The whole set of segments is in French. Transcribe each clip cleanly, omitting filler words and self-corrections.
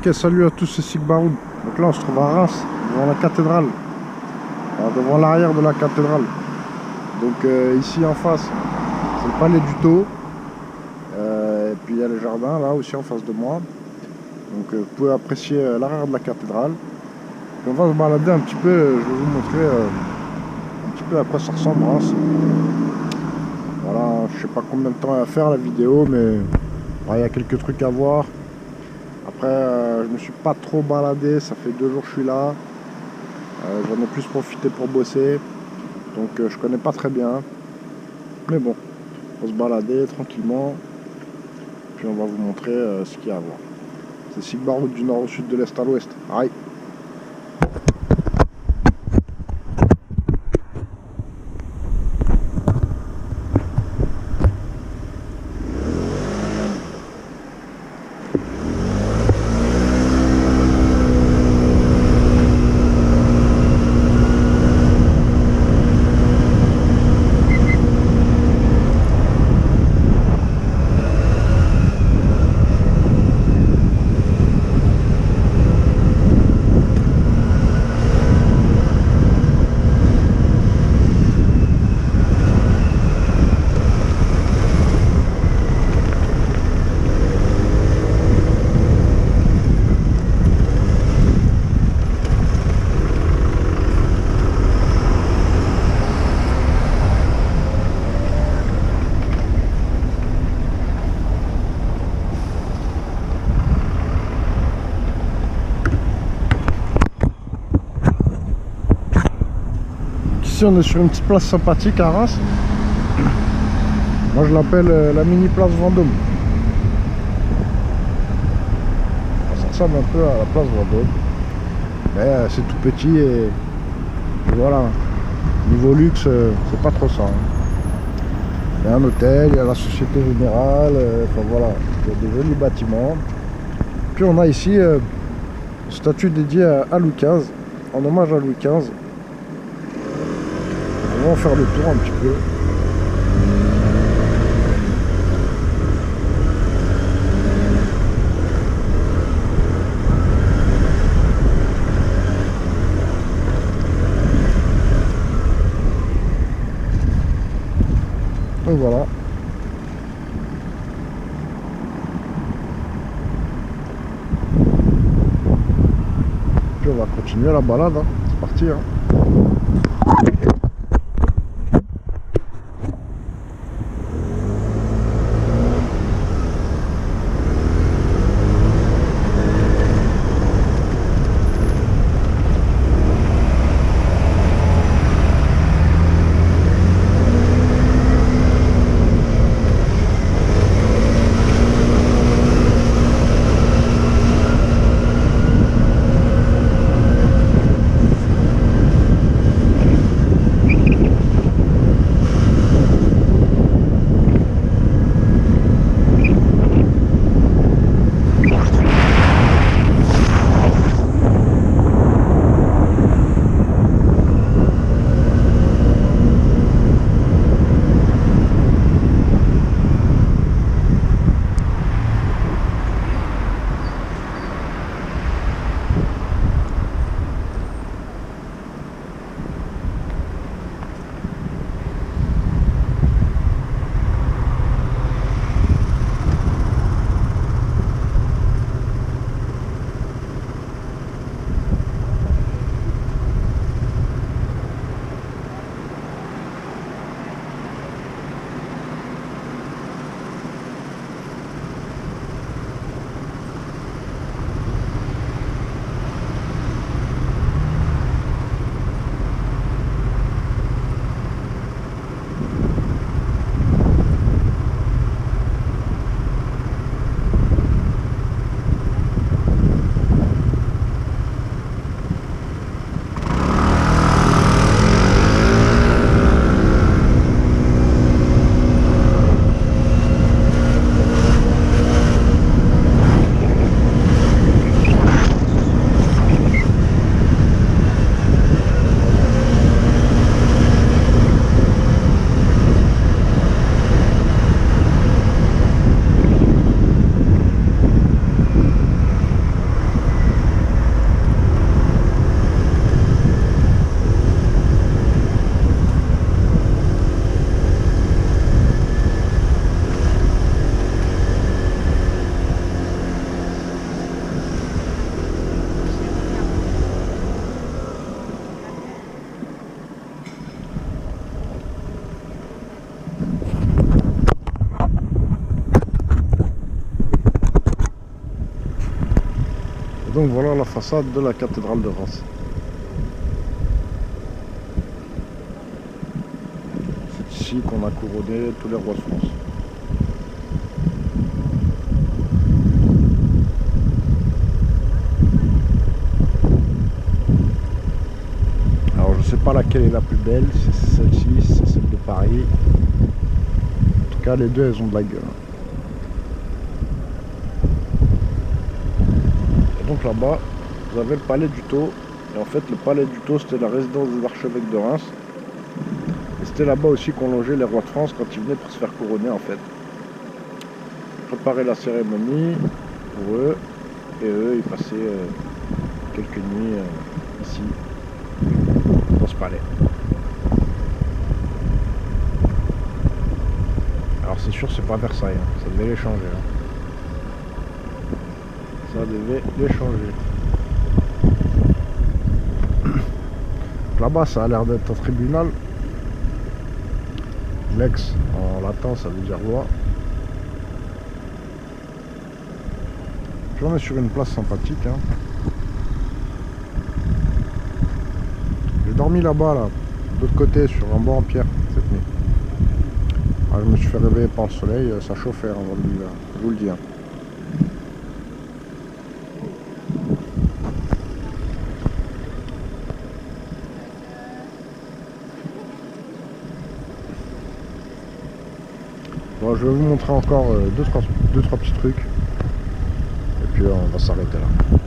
Ok, salut à tous, c'est Sigbaroud. Donc là on se trouve à Reims, devant la cathédrale, devant l'arrière de la cathédrale. Donc ici en face, c'est le palais du Tau. Et puis il y a le jardin là aussi en face de moi. Donc vous pouvez apprécier l'arrière de la cathédrale. Et on va se balader un petit peu, je vais vous montrer un petit peu à quoi ça ressemble Reims. Voilà, je sais pas combien de temps à faire la vidéo, mais il y a quelques trucs à voir. Après, je me suis pas trop baladé, ça fait 2 jours que je suis là. J'en ai plus profité pour bosser, donc je connais pas très bien. Mais bon, on va se balader tranquillement, puis on va vous montrer ce qu'il y a à voir. C'est Sigbaroud du nord au sud, de l'est à l'ouest. Aïe. Ici on est sur une petite place sympathique à Reims. Moi je l'appelle la mini place Vendôme. Ça ressemble un peu à la place Vendôme, mais c'est tout petit et voilà. Niveau luxe, c'est pas trop ça. Il y a un hôtel, il y a la Société Générale, enfin voilà, il y a des jolis bâtiments. Puis on a ici une statue dédiée à Louis XV, en hommage à Louis XV. On va en faire le tour un petit peu. Donc voilà. Puis on va continuer la balade, hein. C'est parti. Hein. Et donc voilà la façade de la cathédrale de Reims. C'est ici qu'on a couronné tous les rois de France. Alors je sais pas laquelle est la plus belle, si c'est celle-ci, si c'est celle de Paris. En tout cas les deux elles ont de la gueule. Et donc là-bas, vous avez le palais du Thau. Et en fait le palais du Thau c'était la résidence des archevêques de Reims. Et c'était là-bas aussi qu'on longeait les rois de France quand ils venaient pour se faire couronner en fait. Préparer la cérémonie pour eux. Et eux ils passaient quelques nuits ici, dans ce palais. Alors c'est sûr c'est pas Versailles, hein. Ça devait les changer. Hein. Ça devait les changer. Là-bas ça a l'air d'être un tribunal. Lex en latin ça veut dire roi. Puis on est sur une place sympathique. Hein. J'ai dormi là-bas, là, de l'autre côté, sur un banc en pierre cette nuit. Ah, je me suis fait réveiller par le soleil, ça chauffait avant de l'hiver, je vous le dis. Hein. Bon, je vais vous montrer encore deux, trois petits trucs. Et puis on va s'arrêter là.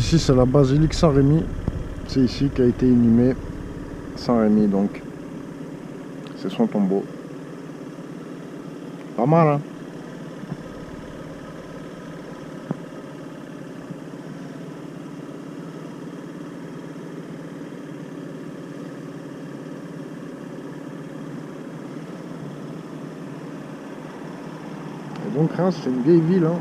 ici c'est la basilique Saint-Rémy. C'est ici qu'a été inhumé Saint-Rémy, donc c'est son tombeau. Pas mal, hein. Et donc Reims c'est une vieille ville, hein.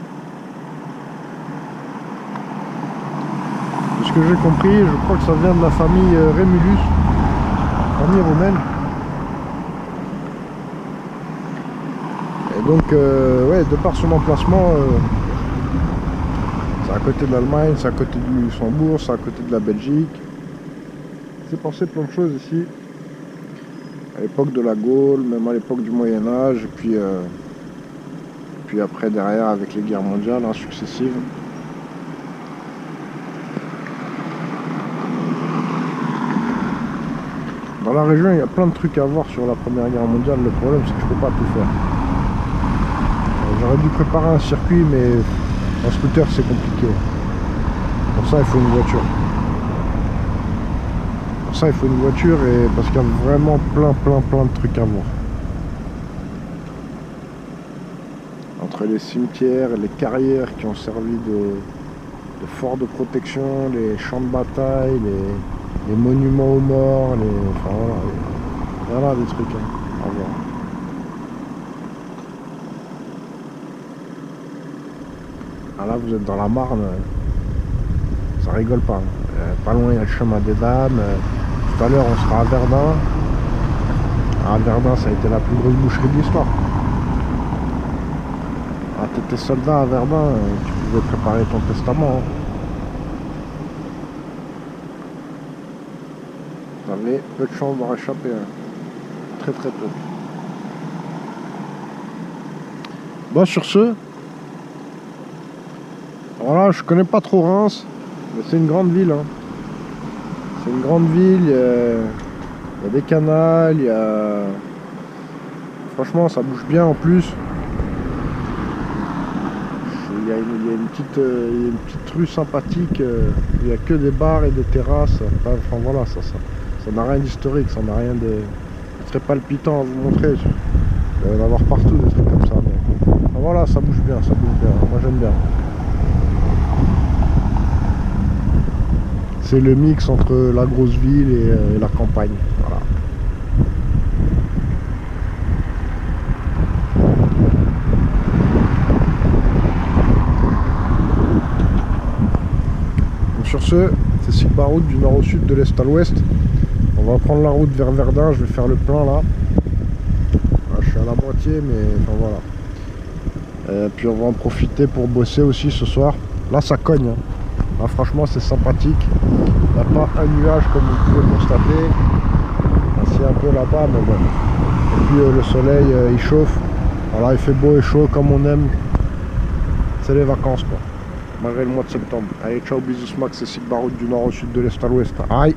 De ce que j'ai compris, je crois que ça vient de la famille Rémulus, famille romaine. Et donc, ouais, de par son emplacement, c'est à côté de l'Allemagne, c'est à côté du Luxembourg, c'est à côté de la Belgique. C'est passé plein de choses ici, à l'époque de la Gaule, même à l'époque du Moyen-Âge, et puis après derrière avec les guerres mondiales hein, successives. Dans la région, il y a plein de trucs à voir sur la Première Guerre mondiale. Le problème, c'est que je peux pas tout faire. J'aurais dû préparer un circuit, mais en scooter, c'est compliqué. Pour ça, il faut une voiture. Pour ça, il faut une voiture, et parce qu'il y a vraiment plein de trucs à voir. Entre les cimetières et les carrières qui ont servi de fort de protection, les champs de bataille, les monuments aux morts, enfin voilà des trucs à voir. Ah là vous êtes dans la Marne, ça rigole pas. Pas loin il y a le chemin des Dames. Tout à l'heure on sera à Verdun. À Verdun ça a été la plus grosse boucherie de l'histoire. Ah, t'étais soldat à Verdun, tu pouvais préparer ton testament. T'avais peu de chance d'en réchapper, hein. Très peu. Bon, sur ce, voilà, je connais pas trop Reims, mais c'est une grande ville, hein. C'est une grande ville, il y a des canals, franchement ça bouge bien en plus. Il y a une petite rue sympathique, il n'y a que des bars et des terrasses. Enfin voilà, ça n'a rien d'historique, ça n'a rien de très palpitant à vous montrer. Il va y en avoir partout des trucs comme ça. Mais, enfin, voilà, ça bouge bien. Moi j'aime bien. C'est le mix entre la grosse ville et la campagne. Voilà. Sur ce, c'est Sigma Route du nord au sud, de l'est à l'ouest. On va prendre la route vers Verdun, je vais faire le plein là. Je suis à la moitié, mais enfin voilà. Et puis on va en profiter pour bosser aussi ce soir. Là ça cogne, hein. Là franchement c'est sympathique. Il n'y a pas un nuage comme vous pouvez le constater. C'est un peu là-bas, mais bon. Et puis le soleil il chauffe. Voilà, il fait beau et chaud comme on aime. C'est les vacances quoi. Malgré le mois de septembre. Allez, ciao, bisous, Max, c'est Sigma Route du nord au sud, de l'est à l'ouest. Aïe!